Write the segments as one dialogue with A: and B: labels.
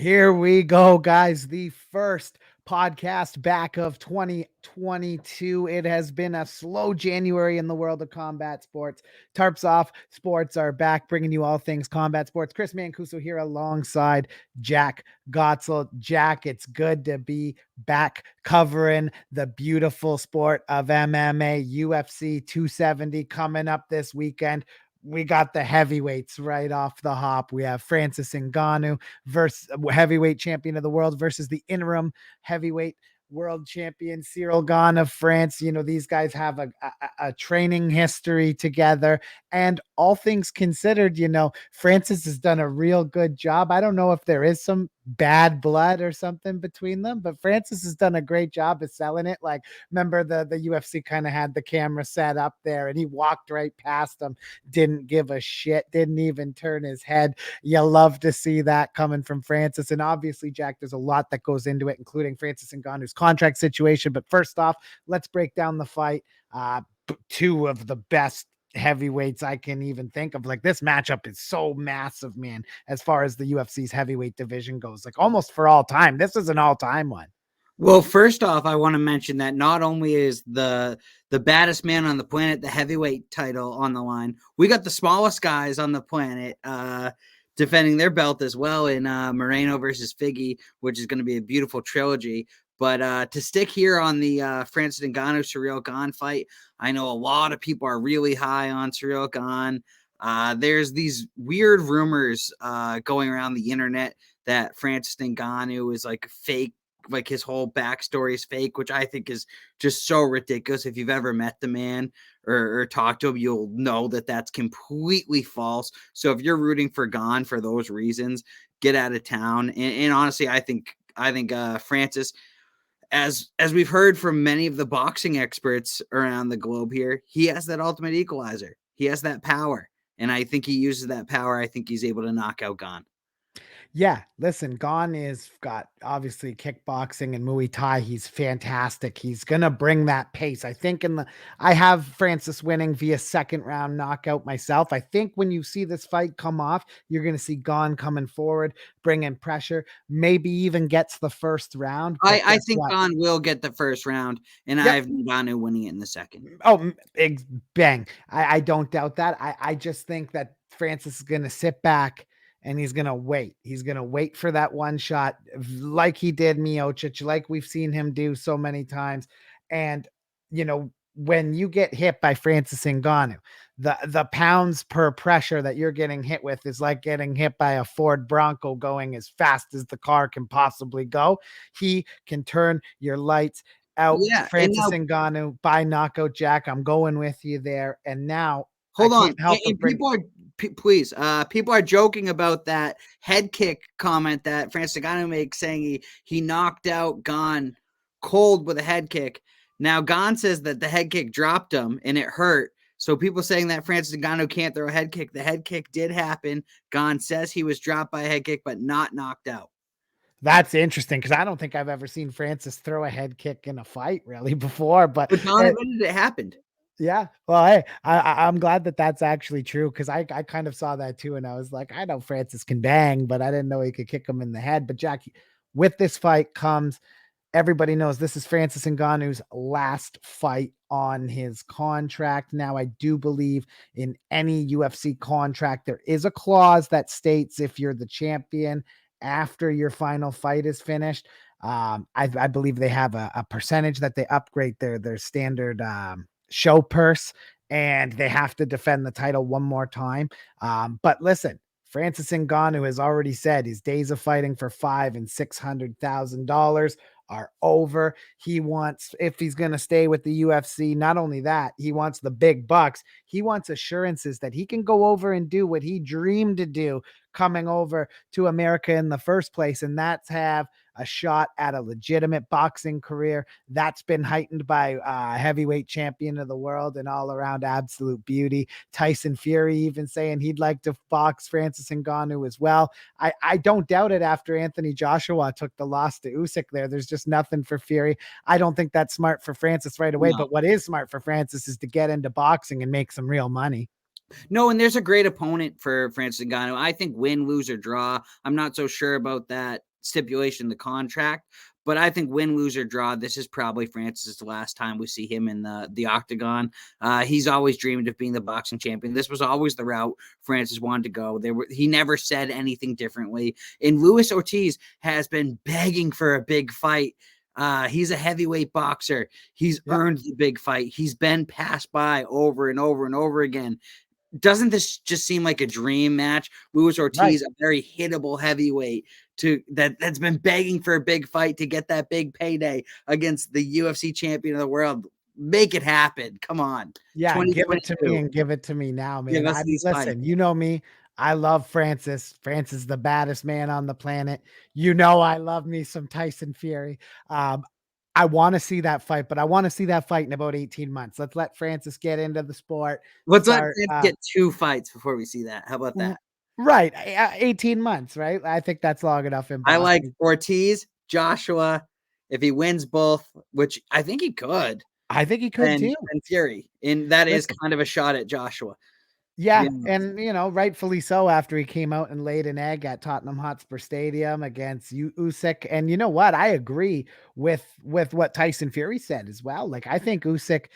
A: Here we go, guys. The first podcast back of 2022. It has been a slow January in the world of combat sports. Tarps off. Sports are back, bringing you all things combat sports. Chris Mancuso here alongside Jack Gotsell. Jack, it's good to be back covering the beautiful sport of MMA. UFC 270 coming up this weekend. We got the heavyweights right off the hop. We have Francis Ngannou versus heavyweight champion of the world versus the interim heavyweight world champion Ciryl Gane of France. You know, these guys have a training history together, and all things considered, you know, Francis has done a real good job. I don't know if there is some bad blood or something between them, but Francis has done a great job of selling it. Like, remember the UFC kind of had the camera set up there and he walked right past them, didn't give a shit, didn't even turn his head. You love to see that coming from Francis. And obviously, Jack, there's a lot that goes into it, including Francis Ngannou's contract situation. But first off, let's break down the fight. Two of the best heavyweights I can even think of. Like, this matchup is so massive, man, as far as the UFC's heavyweight division goes. Like, almost for all time. This is an all-time one.
B: Well, first off, I want to mention that not only is the baddest man on the planet, the heavyweight title on the line, we got the smallest guys on the planet defending their belt as well in Moreno versus Figgy, which is going to be a beautiful trilogy. But to stick here on the Francis Ngannou Ciryl Gane fight, I know a lot of people are really high on Ciryl Gane. There's these weird rumors going around the internet that Francis Ngannou is like fake, like his whole backstory is fake, which I think is just so ridiculous. If you've ever met the man or talked to him, you'll know that that's completely false. So if you're rooting for Gane for those reasons, get out of town. And honestly, I think Francis, as we've heard from many of the boxing experts around the globe here, he has that ultimate equalizer. He has that power. And I think he uses that power. I think he's able to knock out Gane.
A: Yeah, listen, Gane is got obviously kickboxing and Muay Thai. He's fantastic. He's gonna bring that pace. I think I have Francis winning via second round knockout myself. I think when you see this fight come off, you're gonna see Gane coming forward, bringing pressure, maybe even gets the first round. But
B: I
A: guess
B: think
A: what?
B: Gane will get the first round, and I
A: Yep.
B: have Ngannou winning it in the second.
A: Oh, bang. I don't doubt that. I just think that Francis is gonna sit back and he's going to wait. He's going to wait for that one shot like he did Miocic, like we've seen him do so many times. And, you know, when you get hit by Francis Ngannou, the pounds per pressure that you're getting hit with is like getting hit by a Ford Bronco going as fast as the car can possibly go. He can turn your lights out.
B: Yeah,
A: Francis Ngannou by knockout, Jack. I'm going with you there. And now
B: hold on.
A: help
B: And people are please, people are joking about that head kick comment that Francis Ngannou makes, saying he knocked out Gane cold with a head kick. Now Gane says that the head kick dropped him and it hurt. So people saying that Francis Ngannou can't throw a head kick. The head kick did happen. Gane says he was dropped by a head kick, but not knocked out.
A: That's interesting because I don't think I've ever seen Francis throw a head kick in a fight really before. But
B: Gane admitted it happened.
A: Yeah. Well, hey, I'm glad that that's actually true because I kind of saw that too. And I was like, I know Francis can bang, but I didn't know he could kick him in the head. But Jack, with this fight comes, everybody knows this is Francis Ngannou's last fight on his contract. Now, I do believe in any UFC contract, there is a clause that states if you're the champion after your final fight is finished, I believe they have a percentage that they upgrade their standard show purse, and they have to defend the title one more time. But listen, Francis Ngannou has already said his days of fighting for $500,000 and $600,000 are over. He wants, if he's going to stay with the UFC, not only that, he wants the big bucks. He wants assurances that he can go over and do what he dreamed to do coming over to America in the first place, and that's have a shot at a legitimate boxing career. That's been heightened by heavyweight champion of the world and all around absolute beauty, Tyson Fury, even saying he'd like to box Francis Ngannou as well. I don't doubt it after Anthony Joshua took the loss to Usyk there. There's just nothing for Fury. I don't think that's smart for Francis right away, but what is smart for Francis is to get into boxing and make some real money.
B: No, and there's a great opponent for Francis Ngannou. I think win, lose, or draw. I'm not so sure about that stipulation, the contract. But I think win, lose, or draw, this is probably Francis's last time we see him in the octagon. He's always dreamed of being the boxing champion. This was always the route Francis wanted to go. He never said anything differently. And Luis Ortiz has been begging for a big fight. He's a heavyweight boxer. He's earned the big fight. He's been passed by over and over and over again. Doesn't this just seem like a dream match? Luis Ortiz, a very hittable heavyweight that's been begging for a big fight to get that big payday against the UFC champion of the world. Make it happen. Come on.
A: Yeah, give it to me and give it to me now, man. Listen, you know me. I love Francis. Francis, the baddest man on the planet. You know, I love me some Tyson Fury. I want to see that fight, but I want to see that fight in about 18 months. Let's let Francis get into the sport.
B: Let's let Francis get 2 fights before we see that. How about that?
A: Right. 18 months, right? I think that's long enough in boxing.
B: I like Ortiz, Joshua, if he wins both, which I think he could.
A: I think he could too.
B: And Fury. And that is kind of a shot at Joshua.
A: Yeah, and rightfully so after he came out and laid an egg at Tottenham Hotspur Stadium against Usyk. And you know what? I agree with what Tyson Fury said as well. Like, I think Usyk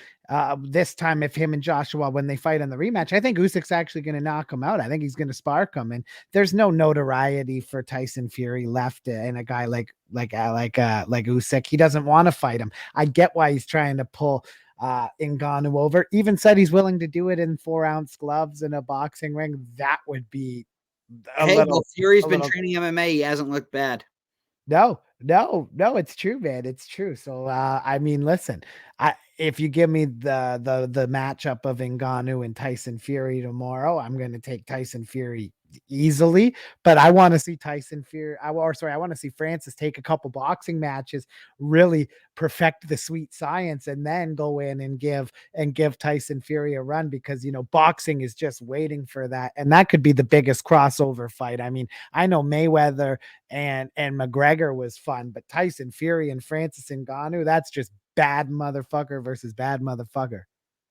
A: this time, if him and Joshua, when they fight in the rematch, I think Usyk's actually going to knock him out. I think he's going to spark him. And there's no notoriety for Tyson Fury left in a guy like Usyk. He doesn't want to fight him. I get why he's trying to pull Ngannou over. Even said he's willing to do it in 4-ounce gloves in a boxing ring. That would be
B: Fury's been training MMA. He hasn't looked bad.
A: No, it's true, man. It's true. So I mean, listen, if you give me the matchup of Ngannou and Tyson Fury tomorrow, I'm going to take Tyson Fury easily, but I want to see Tyson Fury. I want to see Francis take a couple boxing matches, really perfect the sweet science, and then go in and give Tyson Fury a run, because boxing is just waiting for that, and that could be the biggest crossover fight. I mean, I know Mayweather and McGregor was fun, but Tyson Fury and Francis Ngannou, that's just bad motherfucker versus bad motherfucker.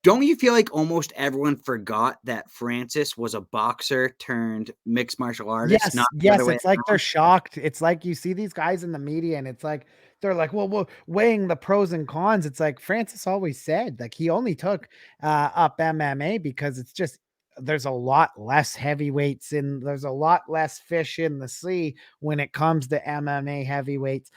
B: Don't you feel like almost everyone forgot that Francis was a boxer turned mixed martial artist?
A: Yes. It's like they're shocked. It's like you see these guys in the media and it's like, they're like, well, weighing the pros and cons. It's like Francis always said, like, he only took up MMA because it's just, there's a lot less heavyweights there's a lot less fish in the sea when it comes to MMA heavyweights.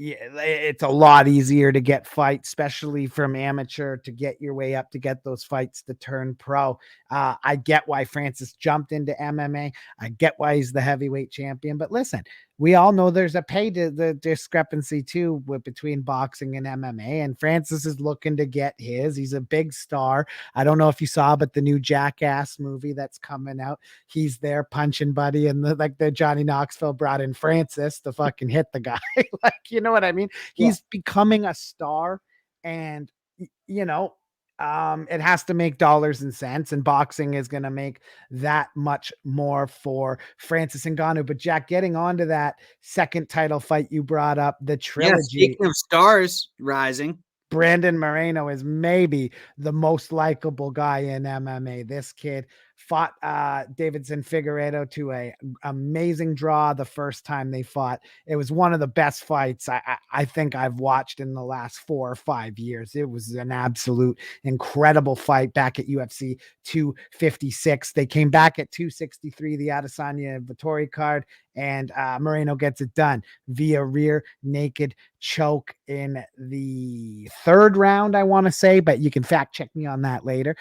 A: It's a lot easier to get fights, especially from amateur, to get your way up, to get those fights to turn pro. I get why Francis jumped into MMA. I get why he's the heavyweight champion. But listen, we all know there's a the discrepancy too between boxing and MMA, and Francis is looking to get his. He's a big star. I don't know if you saw, but the new Jackass movie that's coming out, he's there punching Buddy, and the Johnny Knoxville brought in Francis to fucking hit the guy. Like, you know what I mean? He's becoming a star, and it has to make dollars and cents, and boxing is going to make that much more for Francis Ngannou. But Jack, getting on to that second title fight you brought up, the trilogy. Yeah,
B: speaking of stars rising,
A: Brandon Moreno is maybe the most likable guy in MMA. This kid fought Deiveson Figueiredo to a amazing draw the first time they fought. It was one of the best fights I think I've watched in the last 4 or 5 years. It was an absolute incredible fight back at UFC 256. They came back at 263, the Adesanya Vettori card, and Moreno gets it done via rear naked choke in the 3rd round, I want to say, but you can fact check me on that later.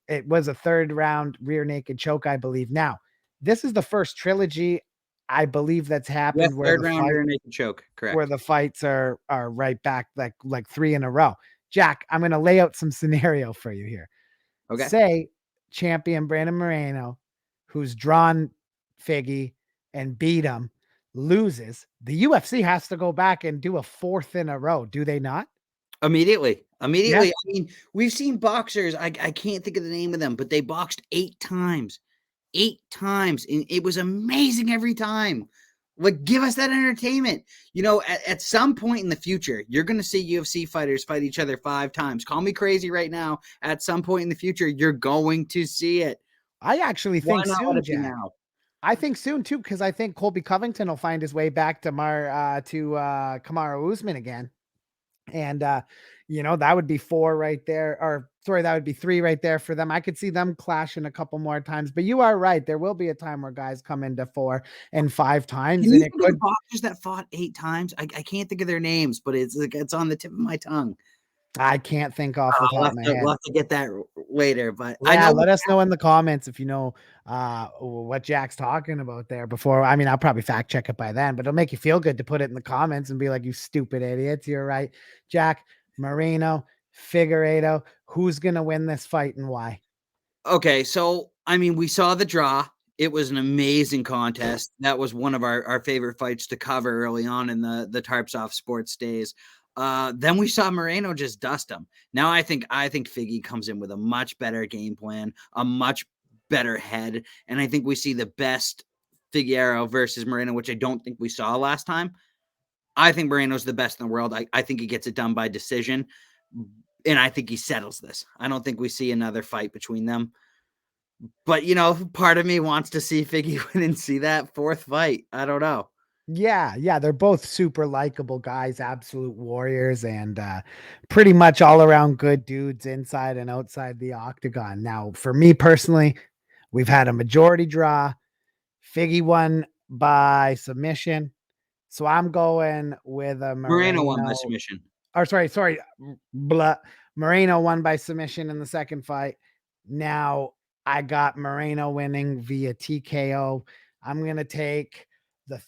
A: It was a 3rd round rear naked choke, I believe. Now, this is the first trilogy, I believe, that's happened
B: where 3rd round rear naked choke, correct?
A: Where the fights are right back, like 3 in a row. Jack, I'm going to lay out some scenario for you here.
B: Okay.
A: Say champion Brandon Moreno, who's drawn Figgy and beat him, loses. The UFC has to go back and do a 4th in a row. Do they not?
B: Immediately.
A: Yeah.
B: I mean, we've seen boxers. I can't think of the name of them, but they boxed 8 times. 8 times. And it was amazing every time. Like, give us that entertainment. At some point in the future, you're going to see UFC fighters fight each other 5 times. Call me crazy right now. At some point in the future, you're going to see it.
A: I actually think soon, Jack. I think soon too, because I think Colby Covington will find his way back to Kamaru Usman again. And that would be 4 right there, or sorry, that would be 3 right there for them. I could see them clashing a couple more times, but you are right. There will be a time where guys come into 4 and 5 times,
B: Can
A: and
B: you
A: it
B: think of the
A: could.
B: boxers that fought 8 times? I can't think of their names, but it's like it's on the tip of my tongue.
A: I can't think off the
B: We'll
A: top
B: have
A: of my
B: to
A: head.
B: we'll have to get that later, but I
A: Yeah,
B: know
A: let us know in the comments if you know what Jack's talking about there before. I mean, I'll probably fact check it by then, but it'll make you feel good to put it in the comments and be like, you stupid idiots. You're right. Jack, Moreno, Figueiredo, who's gonna win this fight and why?
B: Okay, so I mean, we saw the draw. It was an amazing contest. That was one of our favorite fights to cover early on in the Tarps off sports days. Then we saw Moreno just dust him. Now I think Figgy comes in with a much better game plan, a much better head, and I think we see the best Figueroa versus Moreno, which I don't think we saw last time. I think Moreno's the best in the world. I think he gets it done by decision, and I think he settles this. I don't think we see another fight between them. But, part of me wants to see Figgy win and see that 4th fight. I don't know.
A: Yeah, they're both super likable guys, absolute warriors, and pretty much all around good dudes inside and outside the octagon. Now, for me personally, we've had a majority draw. Figgy won by submission. So I'm going with a
B: Moreno won by
A: Moreno.
B: submission.
A: Or sorry, blah. Moreno won by submission in the second fight. Now I got Moreno winning via TKO. I'm gonna take the.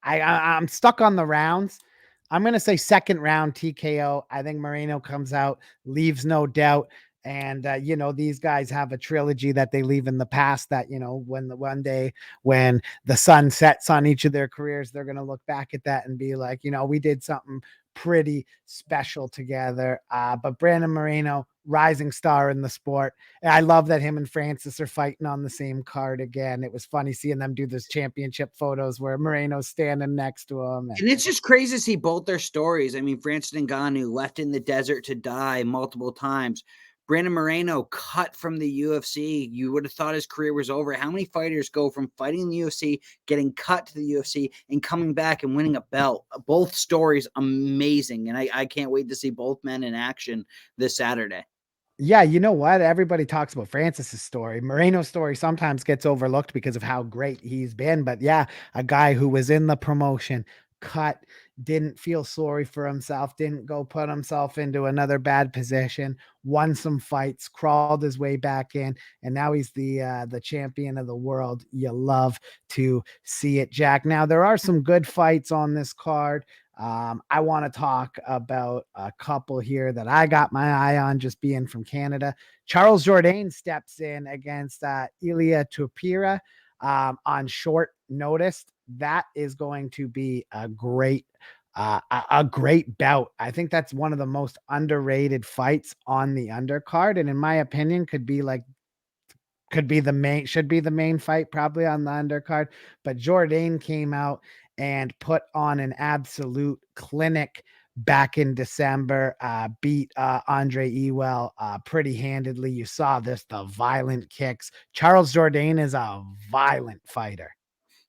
A: I'm stuck on the rounds. I'm gonna say second round TKO. I think Moreno comes out, leaves no doubt. And these guys have a trilogy that they leave in the past. That when the one day when the sun sets on each of their careers, they're gonna look back at that and be like, we did something pretty special together. But Brandon Moreno, rising star in the sport. And I love that him and Francis are fighting on the same card again. It was funny seeing them do those championship photos where Moreno's standing next to him.
B: And it's just crazy to see both their stories. I mean, Francis Ngannou left in the desert to die multiple times. Brandon Moreno cut from the UFC. You would have thought his career was over. How many fighters go from fighting in the UFC, getting cut to the UFC, and coming back and winning a belt? Both stories amazing. And I can't wait to see both men in action this Saturday.
A: Yeah, you know what? Everybody talks about Francis's story. Moreno's story sometimes gets overlooked because of how great he's been. But yeah, a guy who was in the promotion, cut, didn't feel sorry for himself, didn't go put himself into another bad position, won some fights, crawled his way back in, and now he's the champion of the world. You love to see it, Jack. Now there are some good fights on this card. I want to talk about a couple here that I got my eye on just being from Canada. Charles Jourdain steps in against Ilia Tupira on short notice. That is going to be a great bout. I think that's one of the most underrated fights on the undercard, and in my opinion, should be the main fight probably on the undercard. But Jourdain came out and put on an absolute clinic back in December, beat Andre Ewell pretty handedly. You saw the violent kicks. Charles Jourdain is a violent fighter.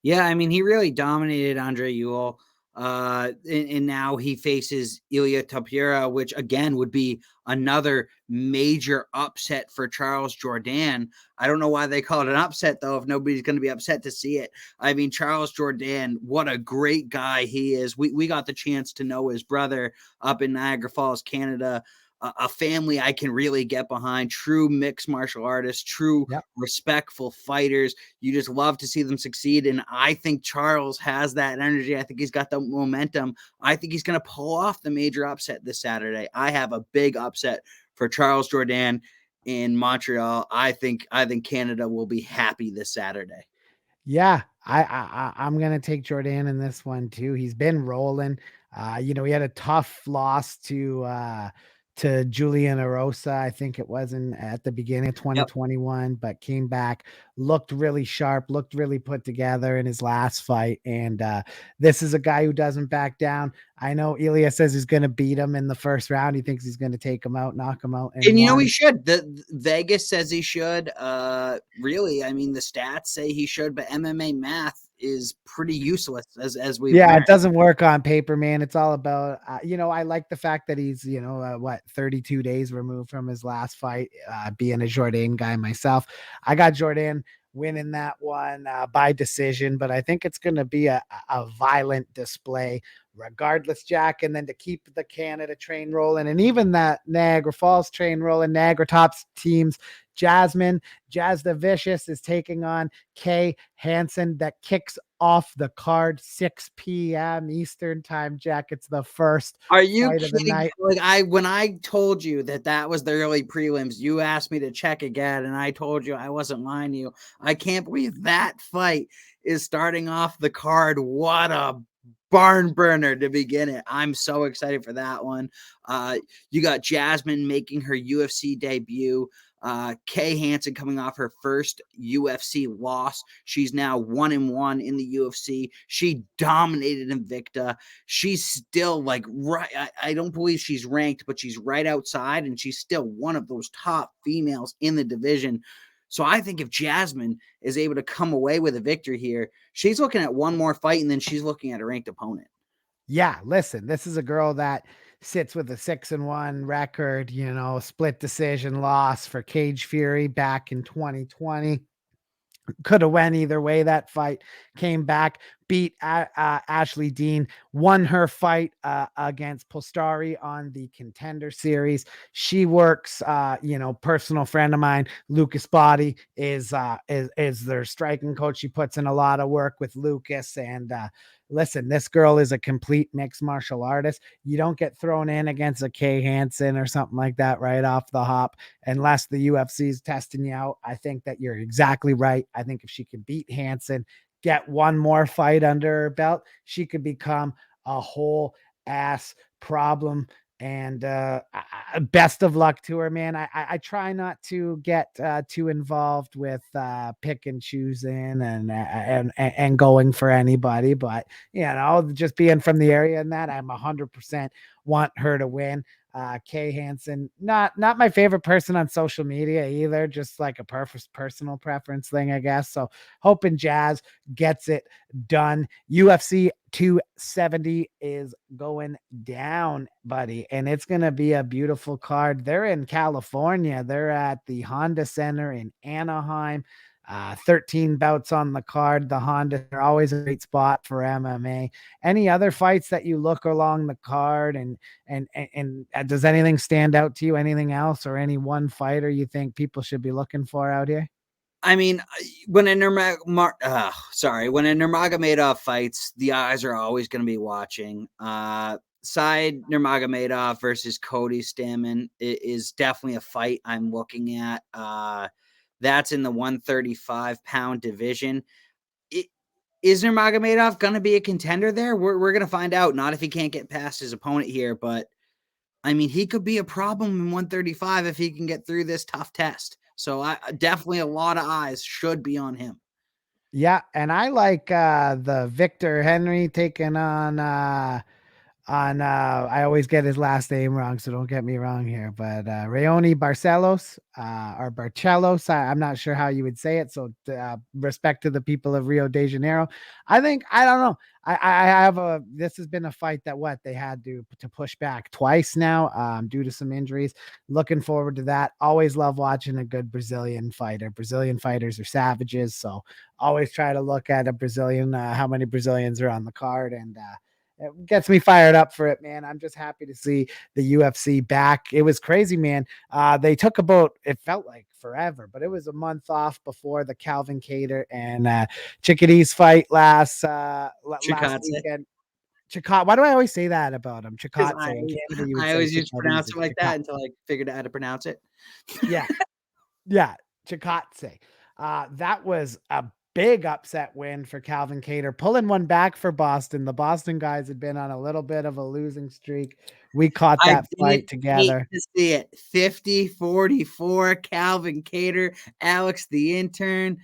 B: Yeah, I mean, he really dominated Andre Ewell. And now he faces Ilia Tapira, which again would be another major upset for Charles Jourdain. I don't know why they call it an upset, though, if nobody's going to be upset to see it. I mean, Charles Jourdain, what a great guy he is. We got the chance to know his brother up in Niagara Falls, Canada. A family I can really get behind, true mixed martial artists, true
A: Yep.
B: respectful fighters. You just love to see them succeed. And I think Charles has that energy. I think he's got the momentum. I think he's going to pull off the major upset this Saturday. I have a big upset for Charles Jourdain in Montreal. I think Canada will be happy this Saturday.
A: Yeah, I'm gonna take Jourdain in this one too. He's been rolling. He had a tough loss to Julian Erosa, I think it was at the beginning of
B: Yep.
A: 2021, but came back, looked really sharp, looked really put together in his last fight. And this is a guy who doesn't back down. I know Ilya says he's going to beat him in the first round. He thinks he's going to take him out, knock him out in
B: And
A: one.
B: he should. The Vegas says he should. Really, I mean, the stats say he should, but MMA math is pretty useless as we've
A: Yeah,
B: learned.
A: it doesn't work on paper, man. It's all about, I like the fact that he's, 32 days removed from his last fight, being a Jourdain guy myself. I got Jourdain winning that one by decision, but I think it's going to be a violent display regardless, Jack. And then to keep the Canada train rolling and even that Niagara Falls train rolling, Niagara Tops teams, Jazz the Vicious is taking on Kay Hansen. That kicks off the card 6 p.m. Eastern time, Jack. It's the first
B: Are you
A: fight of the
B: kidding?
A: night.
B: Like when I told you that was the early prelims, you asked me to check again, and I told you I wasn't lying to you. I can't believe that fight is starting off the card. What a barn burner to begin it. I'm so excited for that one. You got Jasmine making her UFC debut. Kay Hansen coming off her first UFC loss. She's now 1-1 in the UFC. She dominated Invicta. She's still like right. I don't believe she's ranked, but she's right outside, and she's still one of those top females in the division. So I think if Jasmine is able to come away with a victory here, she's looking at one more fight, and then she's looking at a ranked opponent.
A: Yeah, listen, this is a girl that sits with a 6-1 record, split decision loss for Cage Fury back in 2020. Could have went either way. That fight came back, beat Ashley Dean, won her fight against Postari on the Contender Series. She works, personal friend of mine, Lucas Body is their striking coach. She puts in a lot of work with Lucas, and listen, this girl is a complete mixed martial artist. You don't get thrown in against a Kay Hansen or something like that right off the hop unless the UFC is testing you out. I think that you're exactly right. I think if she can beat Hansen, get one more fight under her belt, she could become a whole ass problem. And best of luck to her, man. I try not to get too involved with pick and choosing and going for anybody, but just being from the area and that, I'm 100% want her to win. Kay Hansen, not my favorite person on social media either, just like a personal preference thing, I guess. So hoping Jazz gets it done. UFC 270 is going down, buddy, and it's going to be a beautiful card. They're in California. They're at the Honda Center in Anaheim. 13 bouts on the card. The Honda are always a great spot for MMA. Any other fights that you look along the card and does anything stand out to you? Anything else or any one fighter you think people should be looking for out here?
B: I mean, when a Nurmagomedov fights, the eyes are always going to be watching. Side Nurmagomedov versus Cody Stamann is definitely a fight I'm looking at. That's in the 135-pound division. Is Nurmagomedov going to be a contender there? We're going to find out. Not if he can't get past his opponent here, but I mean, he could be a problem in 135 if he can get through this tough test. So definitely a lot of eyes should be on him.
A: Yeah, and I like the Victor Henry taking on I always get his last name wrong, so don't get me wrong here, but Rayoni Barcelos or Barcelos, I'm not sure how you would say it, so respect to the people of Rio de Janeiro. I don't know, I have this has been a fight that they had to push back twice now due to some injuries. Looking forward to that. Always love watching a good Brazilian fighter. Brazilian fighters are savages, so always try to look at a Brazilian, how many Brazilians are on the card, and it gets me fired up for it, man. I'm just happy to see the UFC back. It was crazy, man. They took it felt like forever, but it was a month off before the Calvin Kattar and Chickadee's fight last weekend. Chikot. Why do I always say that about him?
B: Because
A: Chikotse. In Canada, you would
B: I
A: say
B: always used to
A: Chikadze.
B: pronounce it like that until I figured out how to pronounce it.
A: Yeah. Yeah. Chikotse. That was a big upset win for Calvin Kattar, pulling one back for Boston. The Boston guys had been on a little bit of a losing streak. We caught
B: I
A: that
B: didn't
A: fight
B: hate
A: together.
B: to see it. 50-44, Calvin Kattar, Alex the intern.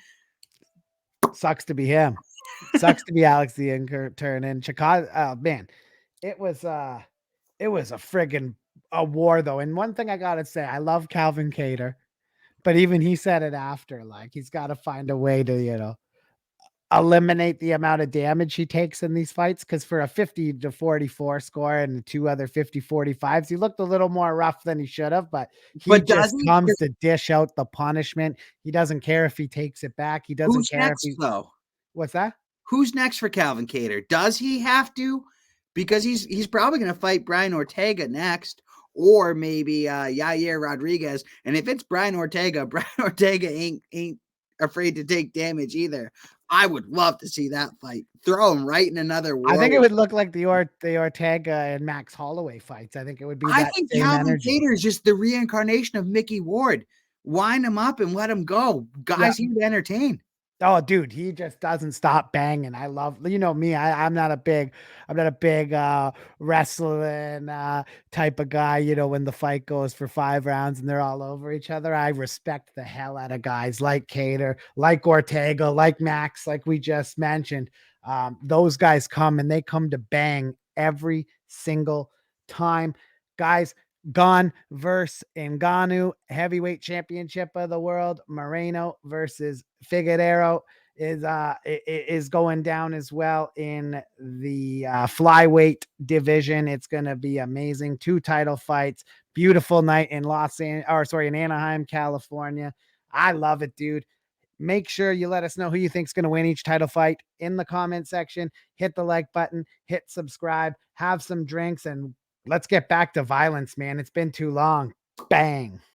A: Sucks to be him. Sucks to be Alex the intern in Chicago. Oh man, it was a friggin' a war though. And one thing I gotta say, I love Calvin Kattar, but even he said it after, like he's got to find a way to, eliminate the amount of damage he takes in these fights. Cause for a 50-44 score and two other 50-45s, he looked a little more rough than he should have, but he
B: But does
A: just
B: he?
A: comes to dish out the punishment. He doesn't care if he takes it back. He doesn't
B: Who's
A: care if
B: next,
A: he,
B: though?
A: what's that?
B: Who's next for Calvin Kattar? Does he have to? Because he's probably going to fight Brian Ortega next, or maybe Yair Rodriguez. And if it's Brian Ortega ain't afraid to take damage either. I would love to see that fight. Throw him right in another
A: I
B: war.
A: think it would look like the Ortega and Max Holloway fights. I think it would be
B: I
A: that
B: think
A: same
B: Calvin
A: energy.
B: Kattar is just the reincarnation of Mickey Ward. Wind him up and let him go.
A: Yeah.
B: Guys here to entertain.
A: Oh, dude, he just doesn't stop banging. I love, me. I'm not a big, wrestling type of guy. When the fight goes for 5 rounds and they're all over each other, I respect the hell out of guys like Kattar, like Ortega, like Max, like we just mentioned. Those guys come and they come to bang every single time. Guys, Gane versus Ngannou, heavyweight championship of the world. Moreno versus Figueiredo is going down as well in the flyweight division. It's going to be amazing. 2 title fights. Beautiful night in in Anaheim, California. I love it, dude. Make sure you let us know who you think is going to win each title fight in the comment section. Hit the like button, hit subscribe, have some drinks, and let's get back to violence, man. It's been too long. Bang.